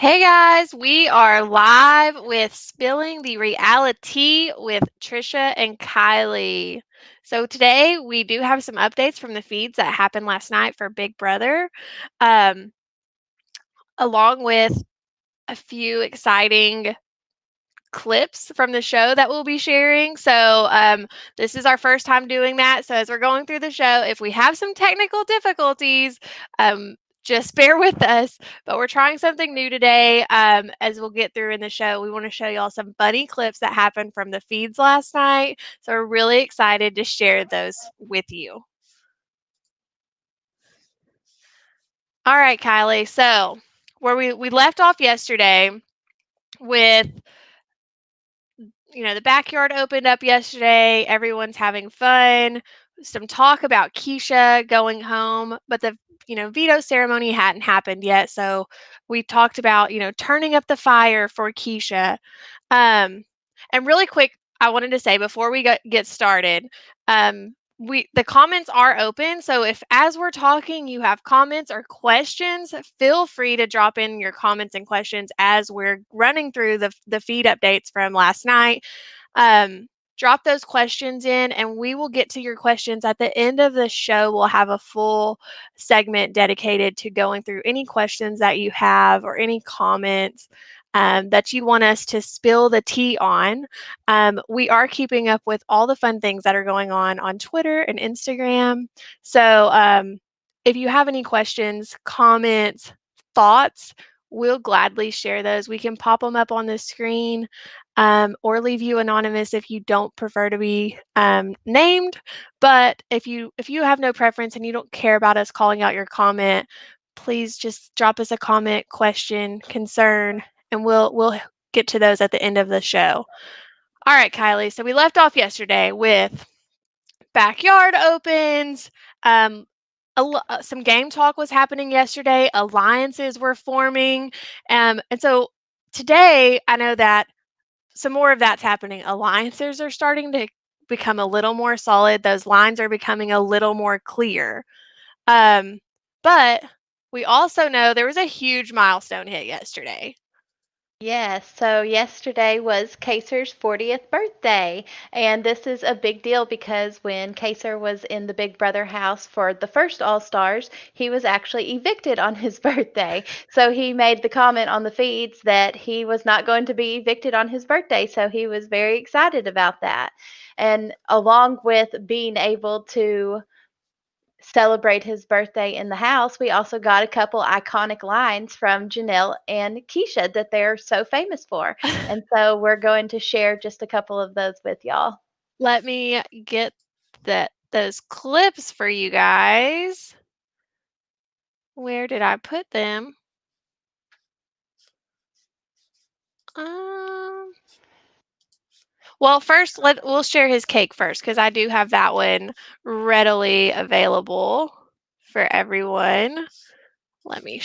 Hey guys, we are live with Spilling the Reality with Trisha and Kiley. So today we do have some updates from the feeds that happened last night for Big Brother, um, along with a few exciting clips from the show that we'll be sharing. So this is our first time doing that. So as we're going through the show, if we have some technical difficulties, just bear with us. But we're trying something new today. As we'll get through in the show, we want to show y'all some funny clips that happened from the feeds last night. So we're really excited to share those with you. All right, Kylie. So where we left off yesterday with the backyard opened up yesterday. Everyone's having fun. Some talk about Keisha going home, but the veto ceremony hadn't happened yet. So we talked about turning up the fire for Keisha. And really quick, I wanted to say before we get started, the comments are open. So if as we're talking you have comments or questions, feel free to drop in your comments and questions as we're running through the feed updates from last night. Drop those questions in and we will get to your questions at the end of the show. We'll have a full segment dedicated to going through any questions that you have or any comments that you want us to spill the tea on. We are keeping up with all the fun things that are going on Twitter and Instagram. So if you have any questions, comments, thoughts, we'll gladly share those. We can pop them up on the screen or leave you anonymous if you don't prefer to be named. But if you have no preference and you don't care about us calling out your comment, please just drop us a comment, question, concern, and we'll get to those at the end of the show. All right, Kylie. So we left off yesterday with backyard opens. Um, some game talk was happening yesterday. Alliances were forming, and so today I know that some more of that's happening. Alliances are starting to become a little more solid. Those lines are becoming a little more clear. Um, but we also know there was a huge milestone hit yesterday. Yes, so yesterday was Kaser's 40th birthday, and this is a big deal because when Kaser was in the Big Brother house for the first All Stars, he was actually evicted on his birthday. So he made the comment on the feeds that he was not going to be evicted on his birthday, so he was very excited about that. And along with being able to celebrate his birthday in the house, we also got a couple iconic lines from Janelle and Keisha that they're so famous for. And so we're going to share just a couple of those with y'all. Let me get those clips for you guys. Where did I put them? Um, well, first we'll share his cake first because I do have that one readily available for everyone. Let me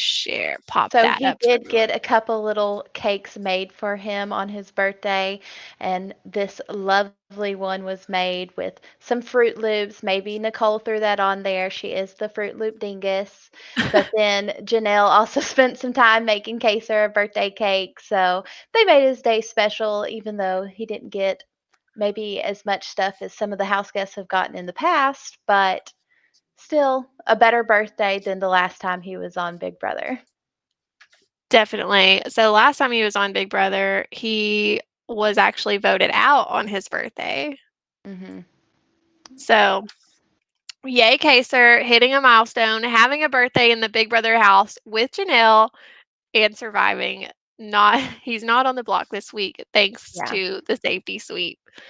pop So that he up for did everyone. get a couple little cakes made for him on his birthday, and this lovely one was made with some Fruit Loops. Maybe Nicole threw that on there. She is the Fruit Loop dingus. But then Janelle also spent some time making Kaser a birthday cake, so they made his day special, even though he didn't get maybe as much stuff as some of the house guests have gotten in the past, but still a better birthday than the last time he was on Big Brother. Definitely. So last time he was on Big Brother, he was actually voted out on his birthday. Hmm. So, yay, Kaser, hitting a milestone, having a birthday in the Big Brother house with Janelle and surviving. Not he's not on the block this week thanks Yeah. to the safety sweep. So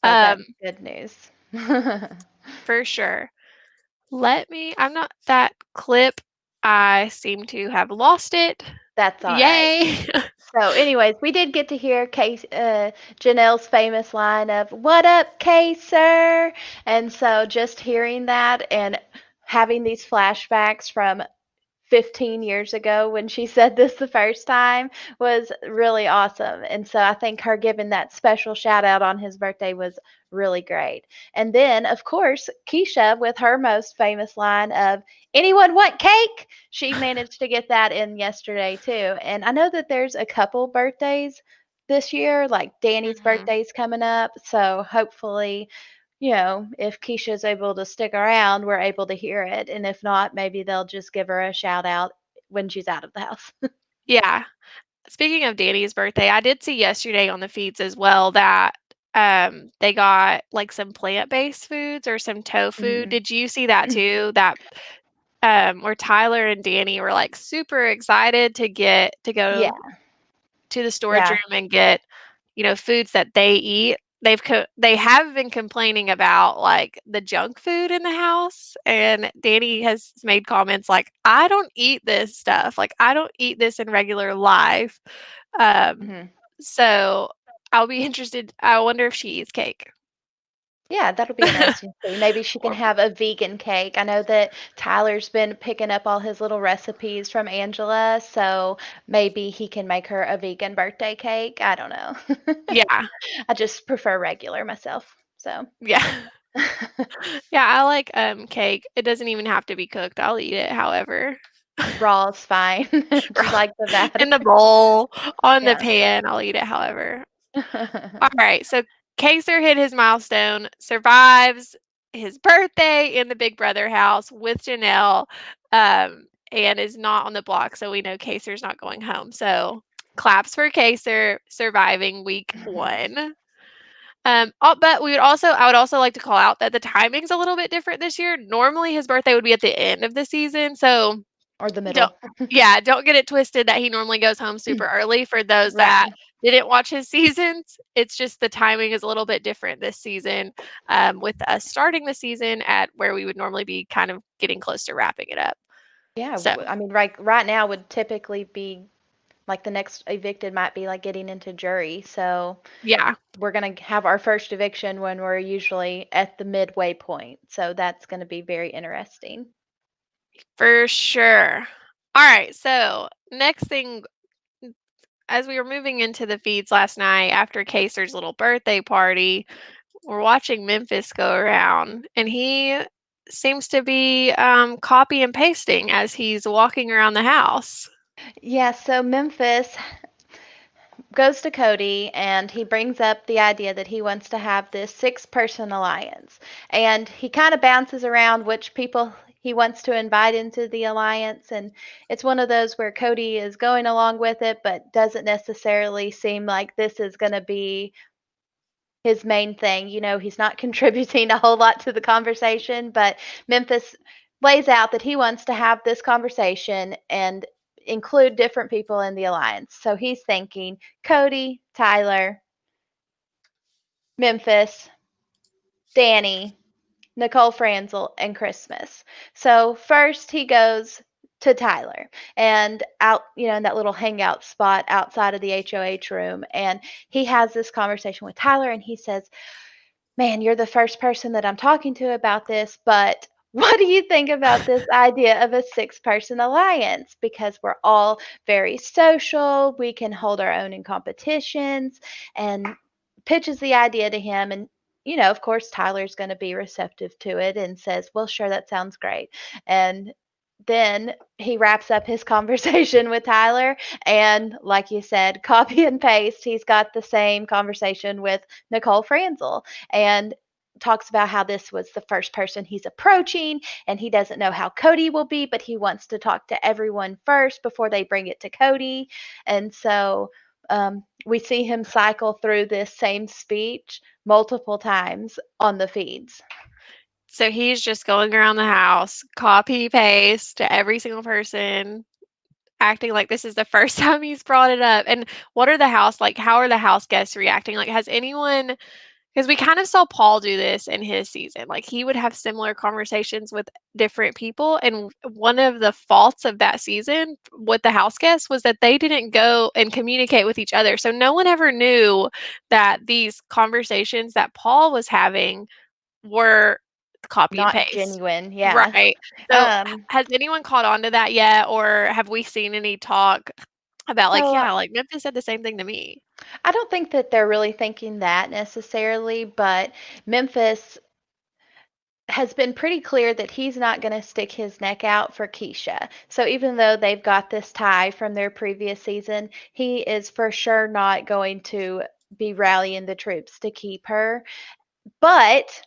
that's Um, good news. for sure. I'm not that clip. I seem to have lost it. That's all right. Yay. So, anyways, we did get to hear Janelle's famous line of "What up, Kaser?" And so, just hearing that and having these flashbacks from 15 years ago when she said this the first time was really awesome. And so I think her giving that special shout out on his birthday was really great. And then, of course, Keisha with her most famous line of, anyone want cake? She managed to get that in yesterday too. And I know that there's a couple birthdays this year, like Danny's Mhm. birthday's coming up. So hopefully if Keisha's able to stick around, we're able to hear it. And if not, maybe they'll just give her a shout out when she's out of the house. Yeah. Speaking of Danny's birthday, I did see yesterday on the feeds as well that they got like some plant-based foods or some tofu. Mhm. Did you see that too? That where Tyler and Danny were like super excited to Yeah, go to the storage yeah. room and get, foods that they eat. They have been complaining about like the junk food in the house, and Danny has made comments like, "I don't eat this stuff. Like I don't eat this in regular life." Um, Mhm. so I'll be interested. I wonder if she eats cake. Yeah, that'll be interesting to see. Maybe she can Or have a vegan cake. I know that Tyler's been picking up all his little recipes from Angela, so maybe he can make her a vegan birthday cake. I don't know. yeah, I just prefer regular myself. So, yeah. Yeah, I like cake. It doesn't even have to be cooked. I'll eat it however. raw is fine. Just like the batter. In the bowl, on the Yeah. pan, I'll eat it however. Alright, so Kaser hit his milestone, survives his birthday in the Big Brother house with Janelle, and is not on the block, so we know Kaser's not going home. So claps for Kaser surviving week 1. But I would also like to call out that the timing's a little bit different this year. Normally, his birthday would be at the end of the season, so Or the don't middle. yeah, don't get it twisted that he normally goes home super early for those that Right. didn't watch his seasons. It's just the timing is a little bit different this season, with us starting the season at where we would normally be kind of getting close to wrapping it up. Yeah, So, I mean, right now would typically be like the next evicted might be like getting into jury. So yeah, we're gonna have our first eviction when we're usually at the midway point. So that's gonna be very interesting. for sure. Alright, so next thing, as we were moving into the feeds last night after Kaser's little birthday party, we're watching Memphis go around, and he seems to be copy and pasting as he's walking around the house. Yeah, so Memphis goes to Cody and he brings up the idea that he wants to have this 6-person alliance. And he kind of bounces around which people he wants to invite into the alliance. And it's one of those where Cody is going along with it, but doesn't necessarily seem like this is going to be his main thing. He's not contributing a whole lot to the conversation, but Memphis lays out that he wants to have this conversation and include different people in the alliance. So he's thinking Cody, Tyler, Memphis, Danny, Nicole Franzel, and Christmas. So first he goes to Tyler and out, in that little hangout spot outside of the HOH room. And he has this conversation with Tyler and he says, man, you're the first person that I'm talking to about this, but what do you think about this idea of a 6-person alliance? Because we're all very social, we can hold our own in competitions, and pitches the idea to him. And, of course, Tyler's going to be receptive to it and says, well, sure, that sounds great. And then he wraps up his conversation with Tyler. And like you said, copy and paste, he's got the same conversation with Nicole Franzel and talks about how this was the first person he's approaching and he doesn't know how Cody will be, but he wants to talk to everyone first before they bring it to Cody. And so we see him cycle through this same speech multiple times on the feeds. So he's just going around the house, copy paste to every single person, acting like this is the first time he's brought it up. And what are the house like? How are the house guests reacting? Like, has anyone? Because we kind of saw Paul do this in his season. Like he would have similar conversations with different people. And one of the faults of that season with the house guests was that they didn't go and communicate with each other. So no one ever knew that these conversations that Paul was having were copy and not paste. genuine. Yeah. Right. So, Um, has anyone caught on to that yet, or have we seen any talk about, like, so "Yeah, like, Memphis said the same thing to me." I don't think that they're really thinking that necessarily, but Memphis has been pretty clear that he's not going to stick his neck out for Keisha. So even though they've got this tie from their previous season, he is for sure not going to be rallying the troops to keep her. But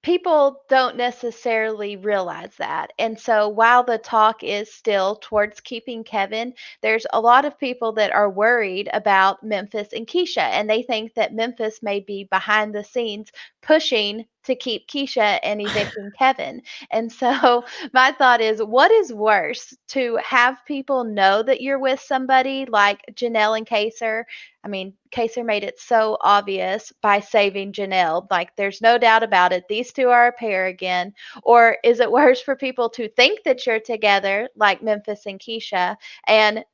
people don't necessarily realize that. And so while the talk is still towards keeping Kevin, there's a lot of people that are worried about Memphis and Keisha, and they think that Memphis may be behind the scenes pushing to keep Keisha and evicting Kevin. And so my thought is, what is worse, to have people know that you're with somebody like Janelle and Kaser? I mean, Kaser made it so obvious by saving Janelle. Like, there's no doubt about it. These two are a pair again. Or is it worse for people to think that you're together, like Memphis and Keisha, and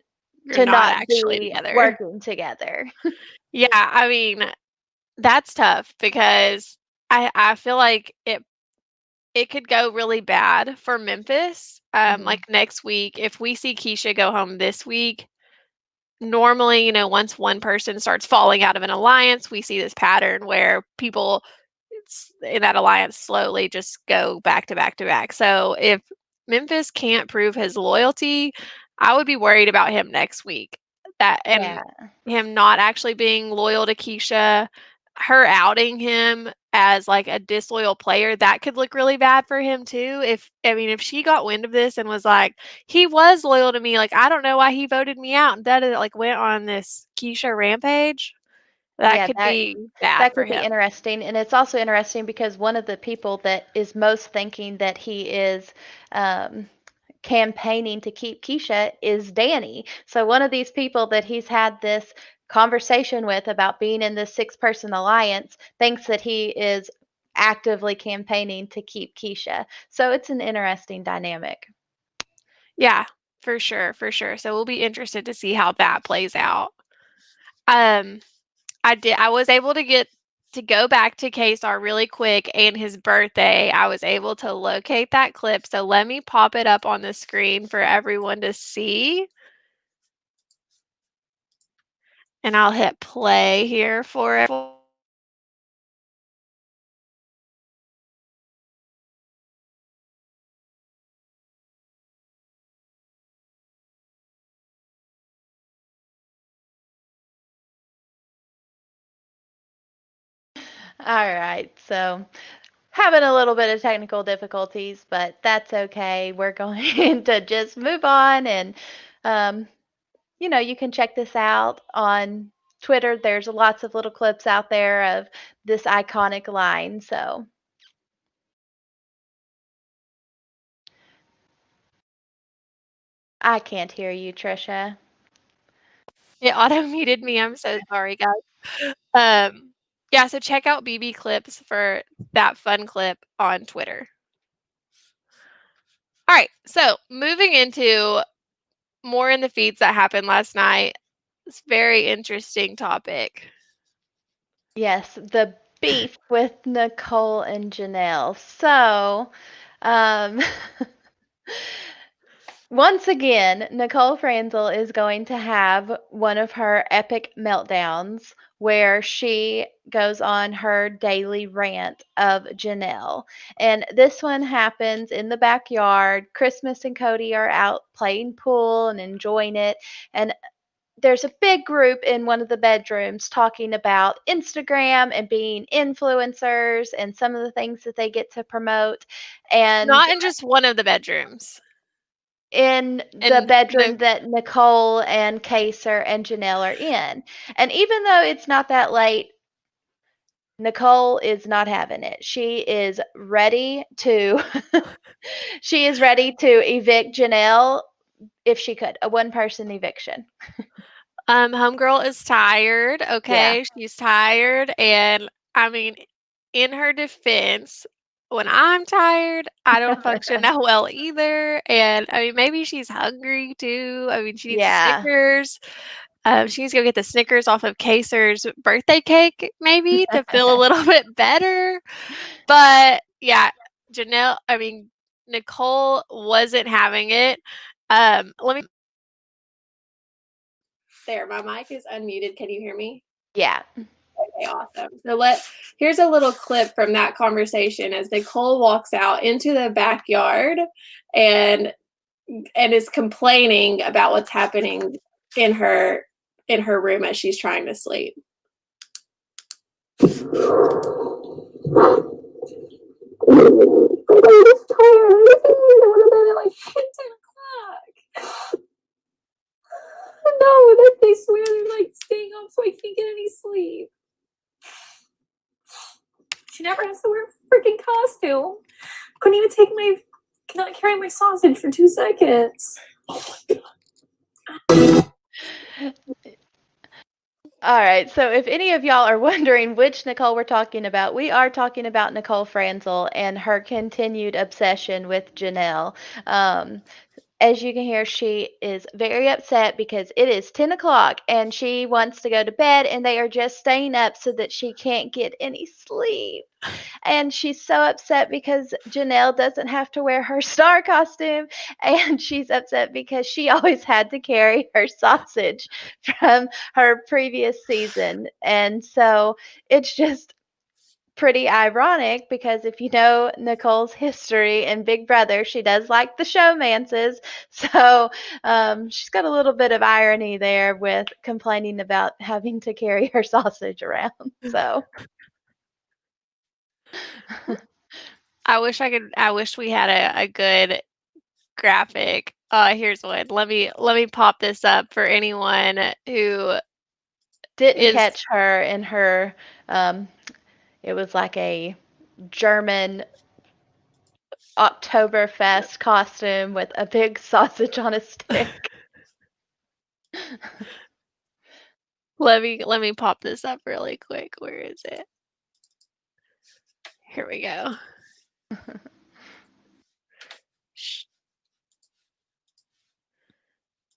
You're to not not actually be together. working together? Yeah, I mean, that's tough because I feel like it could go really bad for Memphis, Mhm. like, next week. If we see Keisha go home this week, normally, once one person starts falling out of an alliance, we see this pattern where people in that alliance slowly just go back to back to back. So if Memphis can't prove his loyalty, I would be worried about him next week. That and Yeah. him not actually being loyal to Keisha, her outing him as like a disloyal player, that could look really bad for him too. If she got wind of this and was like, he was loyal to me, like I don't know why he voted me out, and that like went on this Keisha rampage, that Yeah, could that be bad that for could be him. interesting. And it's also interesting because one of the people that is most thinking that he is um, campaigning to keep Keisha is Danny. So one of these people that he's had this conversation with about being in this six-person alliance thinks that he is actively campaigning to keep Keisha. So it's an interesting dynamic. Yeah, for sure, for sure. So we'll be interested to see how that plays out. Um, I was able to get to go back to Kesar really quick and his birthday. I was able to locate that clip. So let me pop it up on the screen for everyone to see. And I'll hit play here for it. All right. So having a little bit of technical difficulties, but that's okay. We're going to just move on. And, um, you can check this out on Twitter. There's lots of little clips out there of this iconic line. So I can't hear you, Trisha. It auto muted me. I'm so sorry, guys. Yeah, so check out BB Clips for that fun clip on Twitter. All right, so moving into more in the feeds that happened last night. It's a very interesting topic. Yes, the beef with Nicole and Janelle. So, um, once again, Nicole Franzel is going to have one of her epic meltdowns where she goes on her daily rant of Janelle. And this one happens in the backyard. Christmas and Cody are out playing pool and enjoying it. And there's a big group in one of the bedrooms talking about Instagram and being influencers and some of the things that they get to promote. And Not in just one of the bedrooms. in the And bedroom the that Nicole and Kaser and Janelle are in. And even though it's not that late, Nicole is not having it. She is ready to she is ready to evict Janelle if she could. A one person eviction. homegirl is tired, Yeah. okay? She's tired, and I mean, in her defense, when I'm tired, I don't function that well either, and, I mean, maybe she's hungry too. I mean, she needs Yeah. Snickers. She needs to go get the Snickers off of Kaser's birthday cake maybe to feel a little bit better, but, yeah, Nicole wasn't having it. Let me. There, my mic is unmuted. Can you hear me? Yeah. Okay, awesome. So here's a little clip from that conversation as Nicole walks out into the backyard and is complaining about what's happening in her room as she's trying to sleep. I'm just tired. I just need to go to bed at like 10 o'clock. No, they swear they're like staying up so I can't get any sleep. She never has to wear a freaking costume. Couldn't even cannot carry my sausage for 2 seconds. Oh my God. All right, so if any of y'all are wondering which Nicole we're talking about, we are talking about Nicole Franzel and her continued obsession with Janelle. As you can hear, she is very upset because it is 10 o'clock and she wants to go to bed, and they are just staying up so that she can't get any sleep. And she's so upset because Janelle doesn't have to wear her star costume, and she's upset because she always had to carry her sausage from her previous season. And so it's just pretty ironic because if you know Nicole's history in Big Brother, she does like the showmances. So she's got a little bit of irony there with complaining about having to carry her sausage around. So I wish we had a good graphic. Here's one. Let me pop this up for anyone who didn't catch her in her it was like a German Oktoberfest costume with a big sausage on a stick. Let me pop this up really quick. Where is it? Here we go.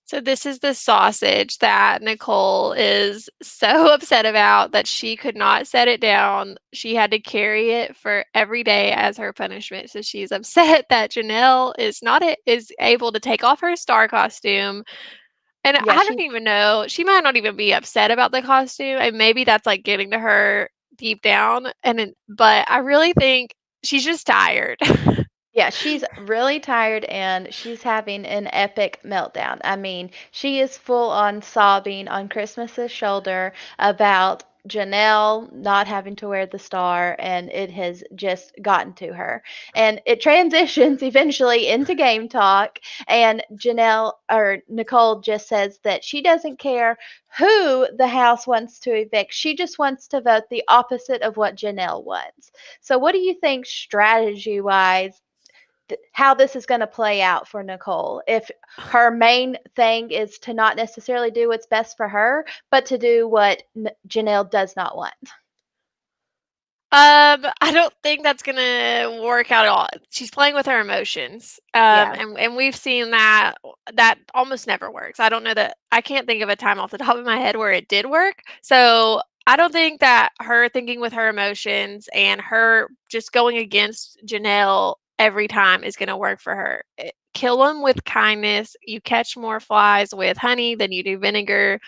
So this is the sausage that Nicole is so upset about that she could not set it down. She had to carry it for every day as her punishment. So she's upset that Janelle is able to take off her star costume. And Yeah, I don't even know. She might not even be upset about the costume, and maybe that's like getting to her deep down. But I really think she's just tired. Yeah, she's really tired and she's having an epic meltdown. I mean, she is full on sobbing on Christmas's shoulder about Janelle not having to wear the star, and it has just gotten to her. And it transitions eventually into game talk, and Nicole just says that she doesn't care who the house wants to evict. She just wants to vote the opposite of what Janelle wants. So what do you think strategy wise how this is going to play out for Nicole if her main thing is to not necessarily do what's best for her, but to do what Janelle does not want? I don't think that's gonna work out at all. She's playing with her emotions, Yeah. and we've seen that almost never works. I can't think of a time off the top of my head where it did work. So I don't think that her thinking with her emotions and her just going against Janelle every time is gonna work for her. Kill them with kindness. You catch more flies with honey than you do vinegar.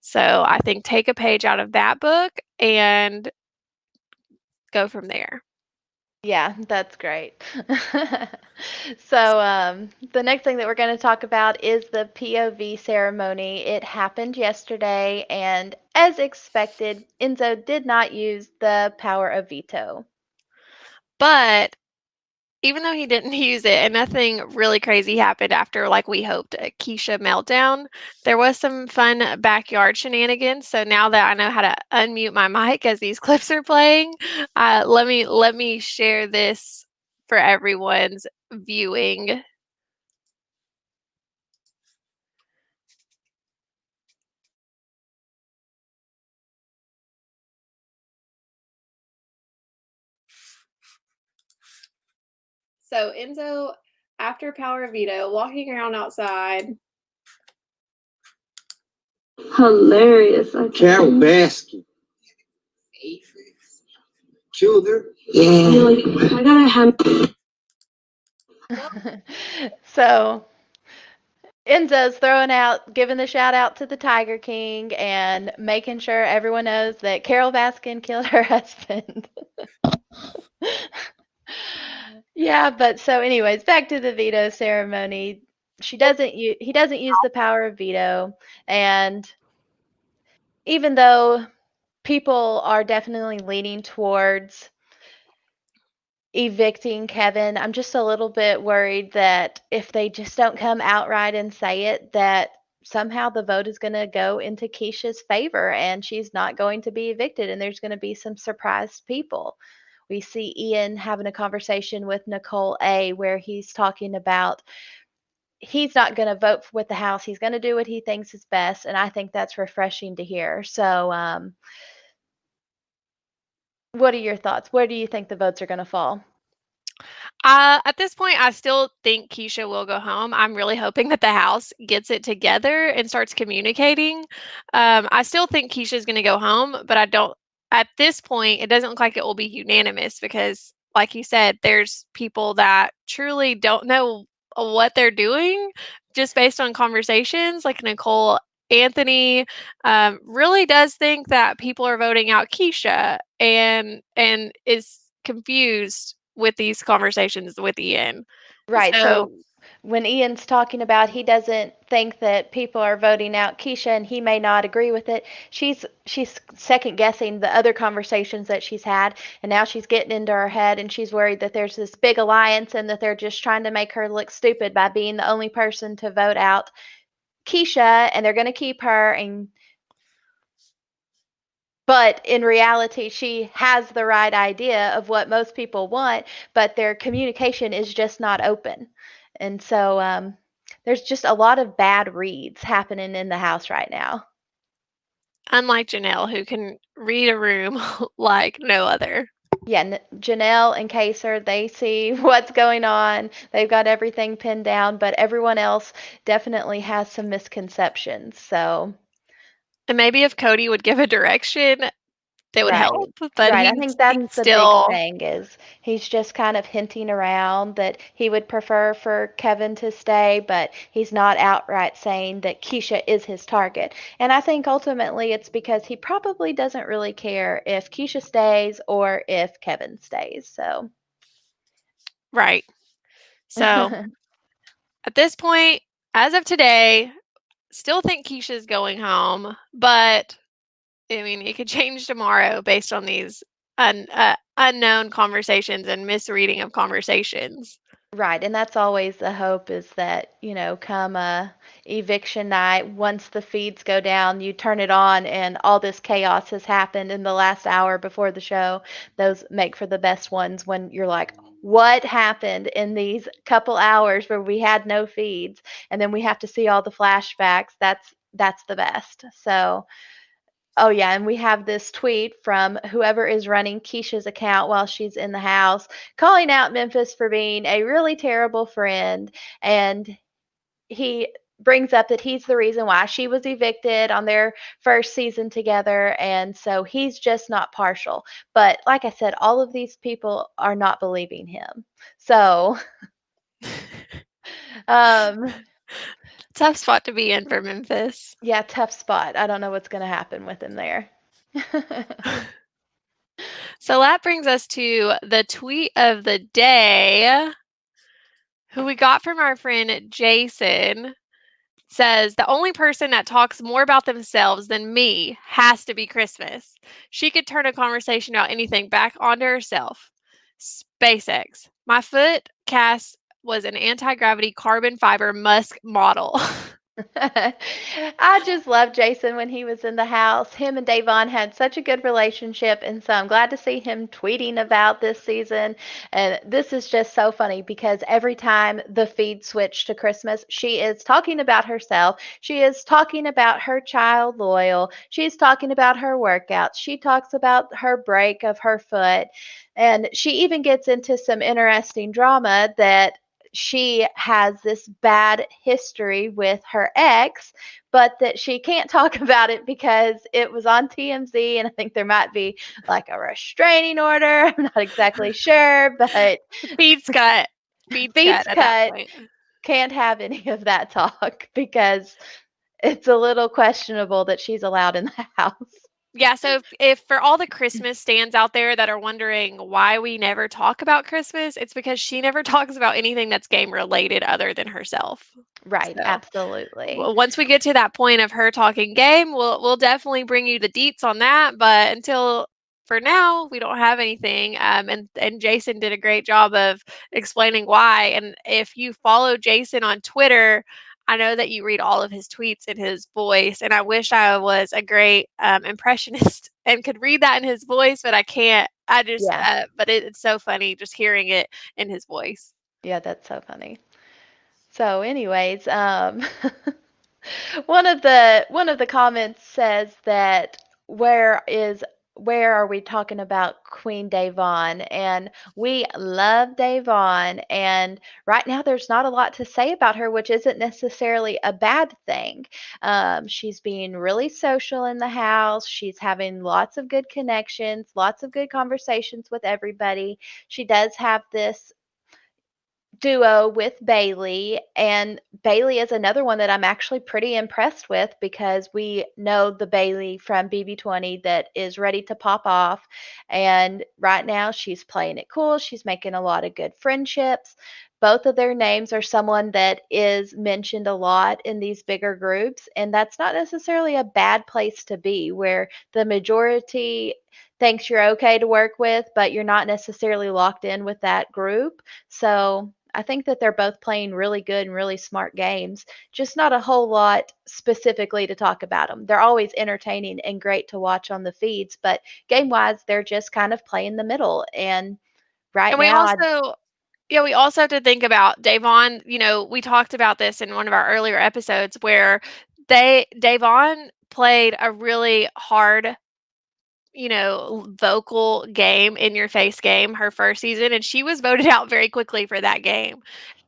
So I think take a page out of that book and go from there. Yeah, that's great. So, the next thing that we're going to talk about is the POV ceremony. It happened yesterday, and as expected, Enzo did not use the power of veto. But even though he didn't use it and nothing really crazy happened after, like we hoped, a Keisha meltdown, there was some fun backyard shenanigans. So now that I know how to unmute my mic as these clips are playing, let me share this for everyone's viewing. So Enzo, after power veto, walking around outside. Hilarious. Carol Baskin. Killed her? Yeah. Like, I gotta have So Enzo's giving the shout out to the Tiger King and making sure everyone knows that Carol Baskin killed her husband. Yeah, but so anyways, back to the veto ceremony. He doesn't use the power of veto, and even though people are definitely leaning towards evicting Kevin, I'm just a little bit worried that if they just don't come outright and say it, that somehow the vote is going to go into Keisha's favor and she's not going to be evicted and there's going to be some surprised people. We see Ian having a conversation with Nicole A where he's talking about he's not going to vote with the House. He's going to do what he thinks is best, and I think that's refreshing to hear. So, what are your thoughts? Where do you think the votes are going to fall? At this point, I still think Keisha will go home. I'm really hoping that the House gets it together and starts communicating. I still think Keisha's going to go home, but I don't. At this point, it doesn't look like it will be unanimous because, like you said, there's people that truly don't know what they're doing just based on conversations. Like Nicole Anthony really does think that people are voting out Keisha and is confused with these conversations with Ian. Right. So So when Ian's talking about he doesn't think that people are voting out Keisha and he may not agree with it, she's second guessing the other conversations that she's had, and now she's getting into her head and she's worried that there's this big alliance and that they're just trying to make her look stupid by being the only person to vote out Keisha and they're going to keep her and but in reality she has the right idea of what most people want, but their communication is just not open. And so there's just a lot of bad reads happening in the House right now. unlike Janelle, who can read a room like no other. Yeah, Janelle and Kaser, they see what's going on. They've got everything pinned down, but everyone else definitely has some misconceptions. So, And maybe if Cody would give a direction, that would right. help. But Right. I think he's that's the big still thing is he's just kind of hinting around that he would prefer for Kevin to stay, but he's not outright saying that Keisha is his target. And I think ultimately it's because he probably doesn't really care if Keisha stays or if Kevin stays. So, right. So at this point, as of today, still think Keisha's going home, but I mean, it could change tomorrow based on these unknown conversations and misreading of conversations. right, and that's always the hope is that, come eviction night, once the feeds go down, you turn it on and all this chaos has happened in the last hour before the show. Those make for the best ones when you're like, what happened in these couple hours where we had no feeds and then we have to see all the flashbacks. That's the best. So, oh, yeah, and we have this tweet from whoever is running Keisha's account while she's in the house, calling out Memphis for being a really terrible friend. And he brings up that he's the reason why she was evicted on their first season together. And so he's just not partial. But like I said, all of these people are not believing him. So, um, Tough spot to be in for Memphis. yeah, tough spot. I don't know what's going to happen with him there. So that brings us to the tweet of the day, who we got from our friend Jason. Says the only person that talks more about themselves than me has to be Christmas. She could turn a conversation about anything back onto herself. SpaceX. My foot cast was an anti-gravity carbon fiber Musk model. I just loved Jason when he was in the house. Him and Davon had such a good relationship, and so I'm glad to see him tweeting about this season. And this is just so funny because every time the feed switched to Christmas, she is talking about herself. She is talking about her child loyal. She's talking about her workouts. She talks about her break of her foot. And she even gets into some interesting drama that she has this bad history with her ex, but that she can't talk about it because it was on TMZ, and I think there might be like a restraining order. I'm not exactly sure, but Feed's got Feed's Feed's cut at that cut. point. Can't have any of that talk because it's a little questionable that she's allowed in the house. Yeah, so if for all the Christmas stands out there that are wondering why we never talk about Christmas, it's because she never talks about anything that's game related other than herself. Right, So, absolutely. well, once we get to that point of her talking game, we'll definitely bring you the deets on that. But until for now, we don't have anything. And Jason did a great job of explaining why. And if you follow Jason on Twitter, I know that you read all of his tweets in his voice, and I wish I was a great impressionist and could read that in his voice, but I can't. I just, Yeah. but it's so funny just hearing it in his voice. Yeah, that's so funny. So anyways, one of the comments says that where is where are we talking about Queen Davon? And we love Davon, and right now there's not a lot to say about her, which isn't necessarily a bad thing. She's being really social in the house. She's having lots of good connections, lots of good conversations with everybody. She does have this duo with Bailey, and Bailey is another one that I'm actually pretty impressed with because we know the Bailey from BB20 that is ready to pop off. And right now she's playing it cool. She's making a lot of good friendships. Both of their names are someone that is mentioned a lot in these bigger groups, and that's not necessarily a bad place to be where the majority thinks you're okay to work with, but you're not necessarily locked in with that group. So I think that they're both playing really good and really smart games, just not a whole lot specifically to talk about them. They're always entertaining and great to watch on the feeds, but game wise, they're just kind of playing the middle. And right And we now, I also Yeah, we also have to think about Davon. We talked about this in one of our earlier episodes where Davon played a really hard, vocal game, in your face game her first season, and she was voted out very quickly for that game.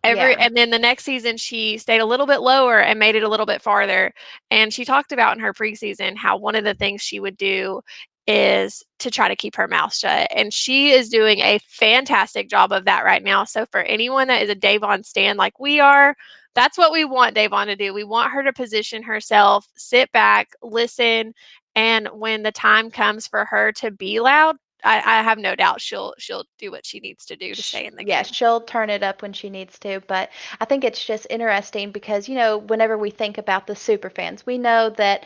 yeah. And then the next season she stayed a little bit lower and made it a little bit farther. And she talked about in her preseason how one of the things she would do is to try to keep her mouth shut. And she is doing a fantastic job of that right now. So for anyone that is a Davon stan like we are, that's what we want Davon to do. We want her to position herself, sit back, listen, and when the time comes for her to be loud, I have no doubt she'll do what she needs to do to stay in the Yeah, game. she'll turn it up when she needs to, but I think it's just interesting because, whenever we think about the super fans, we know that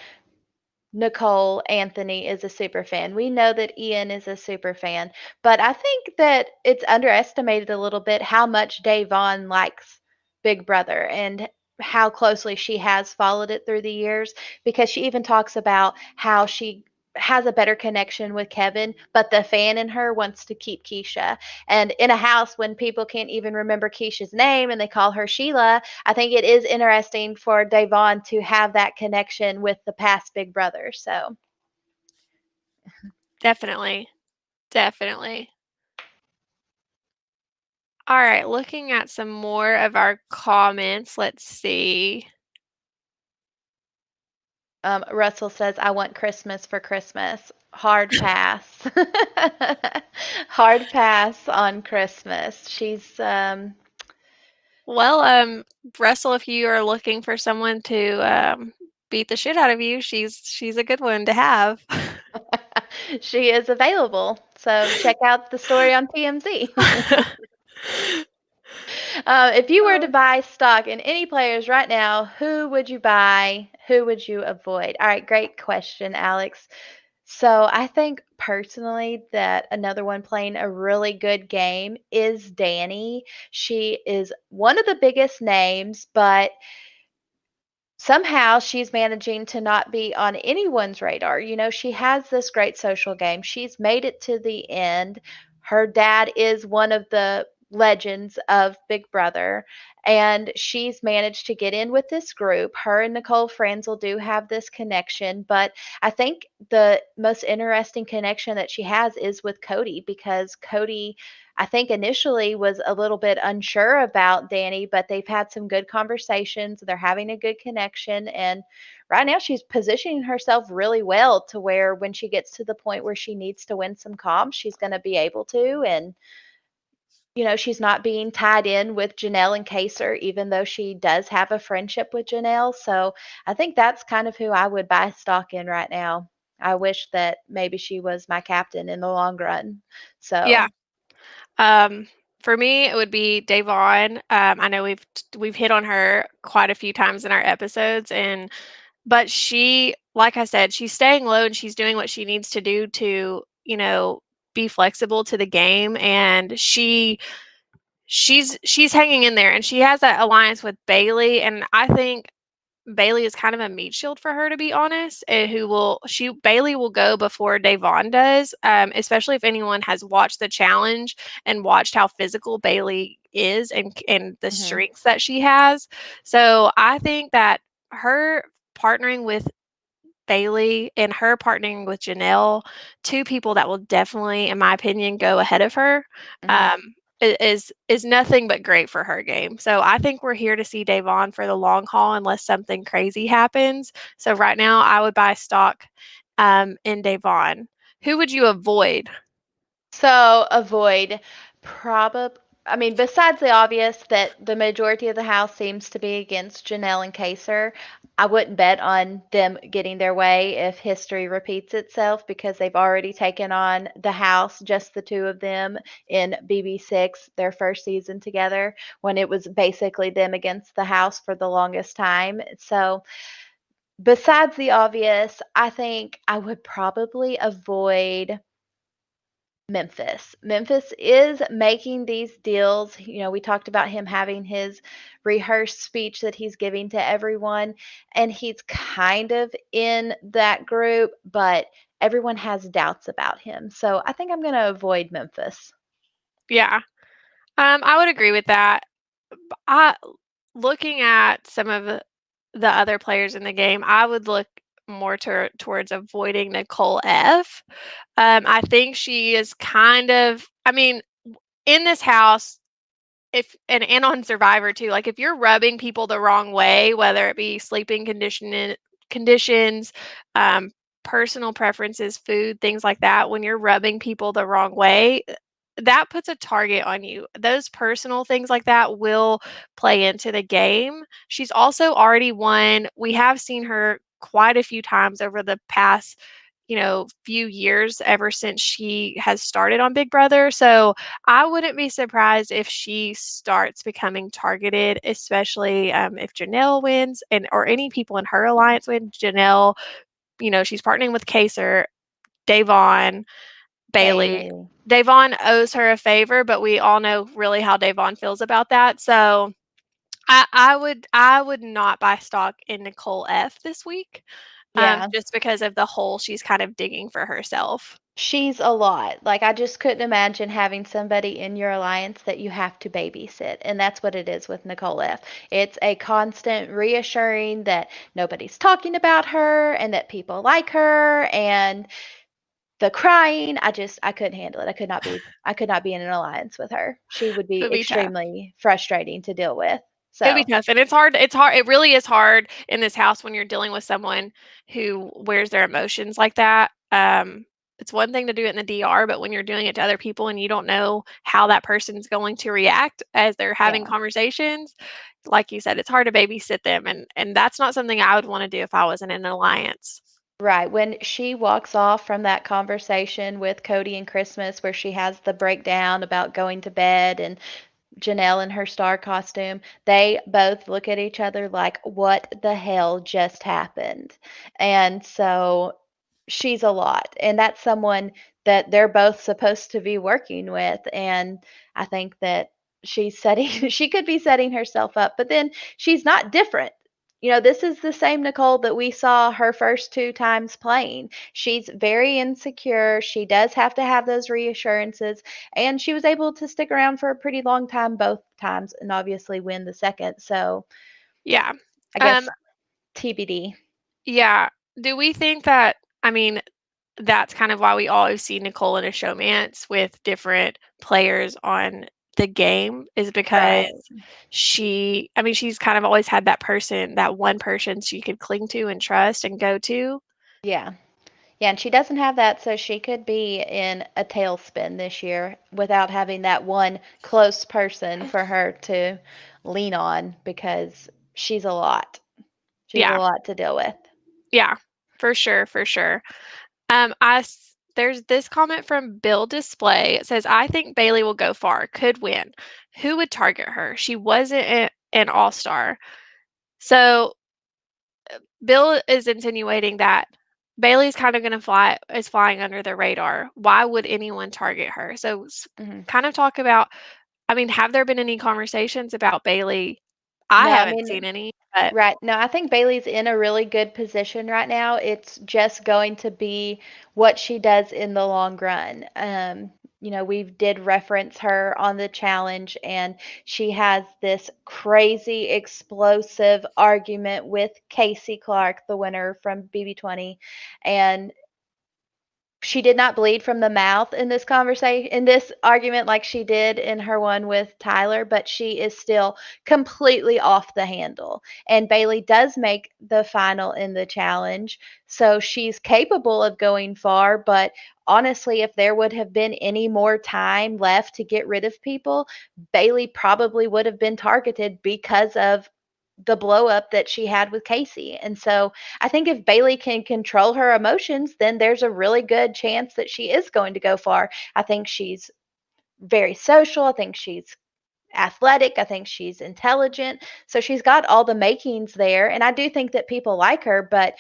Nicole Anthony is a super fan. We know that Ian is a super fan, but I think that it's underestimated a little bit how much Davon likes Big Brother and how closely she has followed it through the years because she even talks about how she has a better connection with Kevin, but the fan in her wants to keep Keisha. And in a house when people can't even remember Keisha's name and they call her Sheila, I think it is interesting for Davon to have that connection with the past Big Brother. So, Definitely. Definitely. All right, looking at some more of our comments, let's see. Russell says, I want Christmas for Christmas. Hard pass. Hard pass on Christmas. Well, Russell, if you are looking for someone to beat the shit out of you, she's a good one to have. She is available. So check out the story on TMZ. If you were to buy stock in any players right now, who would you buy? Who would you avoid? All right, great question, Alex. So I think personally that another one playing a really good game is Danny. She is one of the biggest names, but somehow she's managing to not be on anyone's radar. She has this great social game. She's made it to the end. Her dad is one of the legends of Big Brother, and she's managed to get in with this group. Her and Nicole Franzel do have this connection, but I think the most interesting connection that she has is with Cody because Cody I think initially was a little bit unsure about Danny, but they've had some good conversations. They're having a good connection. And right now she's positioning herself really well to where when she gets to the point where she needs to win some comps, she's going to be able to. And she's not being tied in with Janelle and Kaser, even though she does have a friendship with Janelle. So I think that's kind of who I would buy stock in right now. I wish that maybe she was my captain in the long run. Yeah. So, For me, it would be Davon. I know we've hit on her quite a few times in our episodes, but she, like I said, she's staying low and she's doing what she needs to do to, be flexible to the game, and she's hanging in there, and she has that alliance with Bailey, and I think Bailey is kind of a meat shield for her, to be honest. Bailey will go before Davon does, especially if anyone has watched the challenge and watched how physical Bailey is and the mhm, strengths that she has. So I think that her partnering with Bailey and her partnering with Janelle, two people that will definitely, in my opinion, go ahead of her, mhm. um, is nothing but great for her game. So I think we're here to see Davon for the long haul unless something crazy happens. So right now, I would buy stock in Davon. Who would you avoid? So avoid probably. I mean, besides the obvious that the majority of the house seems to be against Janelle and Kaser, I wouldn't bet on them getting their way if history repeats itself because they've already taken on the house, just the two of them, in BB6, their first season together, when it was basically them against the house for the longest time. So, besides the obvious, I think I would probably avoid Memphis. Memphis is making these deals. We talked about him having his rehearsed speech that he's giving to everyone, and he's kind of in that group, but everyone has doubts about him. So I think I'm going to avoid Memphis. Yeah, I would agree with that. I Looking at some of the other players in the game, I would look more towards avoiding Nicole F. I think she is kind of, I mean, in this house, if and on Survivor too, like if you're rubbing people the wrong way, whether it be sleeping conditions, um, personal preferences, food, things like that, when you're rubbing people the wrong way, that puts a target on you. Those personal things like that will play into the game. She's also already won. We have seen her quite a few times over the past, few years ever since she has started on Big Brother. So I wouldn't be surprised if she starts becoming targeted, especially if Janelle wins and or any people in her alliance win. Janelle, she's partnering with Kaser, Davon, Bailey. Bailey. Davon owes her a favor, but we all know really how Davon feels about that. So I would not buy stock in Nicole F this week, Yeah. just because of the hole she's kind of digging for herself. She's a lot. Like, I just couldn't imagine having somebody in your alliance that you have to babysit. And that's what it is with Nicole F. It's a constant reassuring that nobody's talking about her and that people like her and the crying. I couldn't handle it. I could not be in an alliance with her. She would It be would be tough. extremely frustrating to deal with. It'd be So, tough, and it's hard, it really is hard in this house when you're dealing with someone who wears their emotions like that. It's one thing to do it in the DR, but when you're doing it to other people and you don't know how that person's going to react as they're having yeah. conversations, like you said, it's hard to babysit them, and that's not something I would wanna do if I wasn't in an alliance. Right. When she walks off from that conversation with Cody and Christmas, where she has the breakdown about going to bed and Janelle in her star costume, they both look at each other like, what the hell just happened? And so she's a lot. And that's someone that they're both supposed to be working with. And I think that she's setting, she could be setting herself up, but then she's not different. This is the same Nicole that we saw her first two times playing. She's very insecure. She does have to have those reassurances and she was able to stick around for a pretty long time both times and obviously win the second. So Yeah. I Um, guess TBD. yeah. Do we think that, I mean, that's kind of why we always see Nicole in a showmance with different players on the game, is because Right. she's kind of always had that person, that one person she could cling to and trust and go to. Yeah. Yeah, and she doesn't have that, so she could be in a tailspin this year without having that one close person for her to lean on because she's a lot. She's a Yeah. lot to deal with. Yeah. For sure, for sure. There's this comment from Bill Display. It says, "I think Bailey will go far, could win. Who would target her? She wasn't an all-star." So Bill is insinuating that Bailey's kind of going to is flying under the radar. Why would anyone target her? So Hmm. kind of talk about, I mean, have there been any conversations about Bailey? I No, I haven't seen mean, any, but right. No, I think Bailey's in a really good position right now. It's just going to be what she does in the long run. We did reference her on the challenge, and she has this crazy, explosive argument with Casey Clark, the winner from BB20, and she did not bleed from the mouth in this conversation, in this argument, like she did in her one with Tyler, but she is still completely off the handle. And Bailey does make the final in the challenge, so she's capable of going far. But honestly, if there would have been any more time left to get rid of people, Bailey probably would have been targeted because of the blow up that she had with Casey. And so I think if Bailey can control her emotions, then there's a really good chance that she is going to go far. I think she's very social. I think she's athletic. I think she's intelligent. So she's got all the makings there. And I do think that people like her, but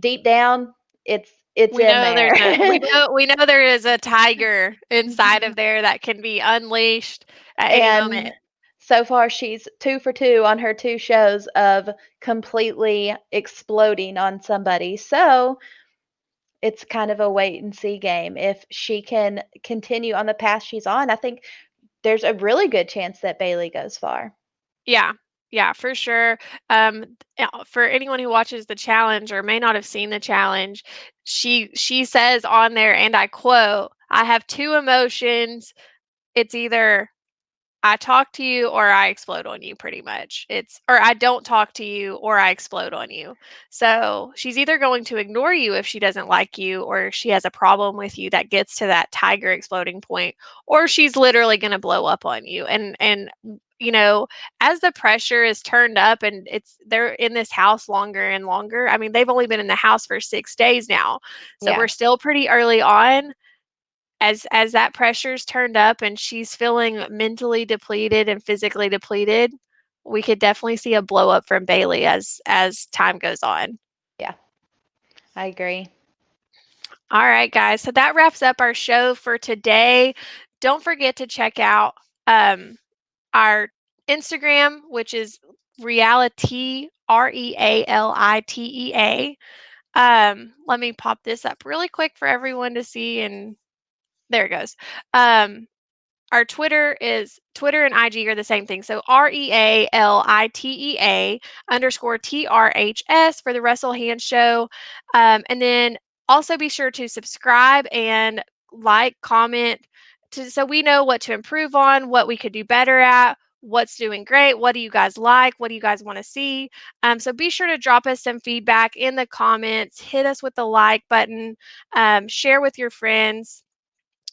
deep down, it's we in know there's a there. we know there is a tiger inside of there that can be unleashed at any moment. And so far, she's 2 for 2 on her 2 shows of completely exploding on somebody. So it's kind of a wait and see game. If she can continue on the path she's on, I think there's a really good chance that Bailey goes far. Yeah. Yeah, for sure. For anyone who watches the challenge or may not have seen the challenge, she says on there, and I quote, "I have two emotions. It's either I talk to you or I explode on you," pretty much. Or I don't talk to you or I explode on you. So she's either going to ignore you if she doesn't like you or she has a problem with you that gets to that tiger exploding point, or she's literally going to blow up on you. And you know, as the pressure is turned up and they're in this house longer and longer. I mean, they've only been in the house for 6 days now. So Yeah. we're still pretty early on. As that pressure's turned up and she's feeling mentally depleted and physically depleted, we could definitely see a blow up from Bailey as time goes on. Yeah. I agree. All right, guys. So that wraps up our show for today. Don't forget to check out our Instagram, which is RealiTEA, RealiTEA. Let me pop this up really quick for everyone to see, and there it goes. Our Twitter and IG are the same thing. So RealiTEA _ TRHS for the Russell Hand Show. And then also be sure to subscribe and comment so we know what to improve on, what we could do better at, what's doing great, what do you guys like, what do you guys want to see. So be sure to drop us some feedback in the comments, hit us with the like button, share with your friends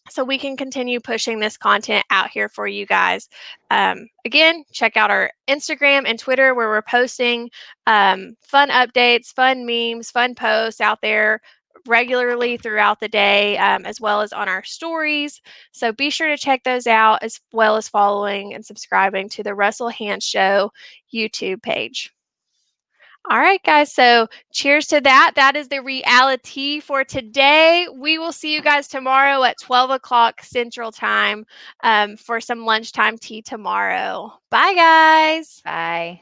so we can continue pushing this content out here for you guys. Again, check out our Instagram and Twitter where we're posting fun updates, fun memes, fun posts out there regularly throughout the day, as well as on our stories. So be sure to check those out, as well as following and subscribing to the Russell Hand Show YouTube page. All right, guys. So cheers to that. That is the reality for today. We will see you guys tomorrow at 12 o'clock Central Time for some lunchtime tea tomorrow. Bye, guys. Bye.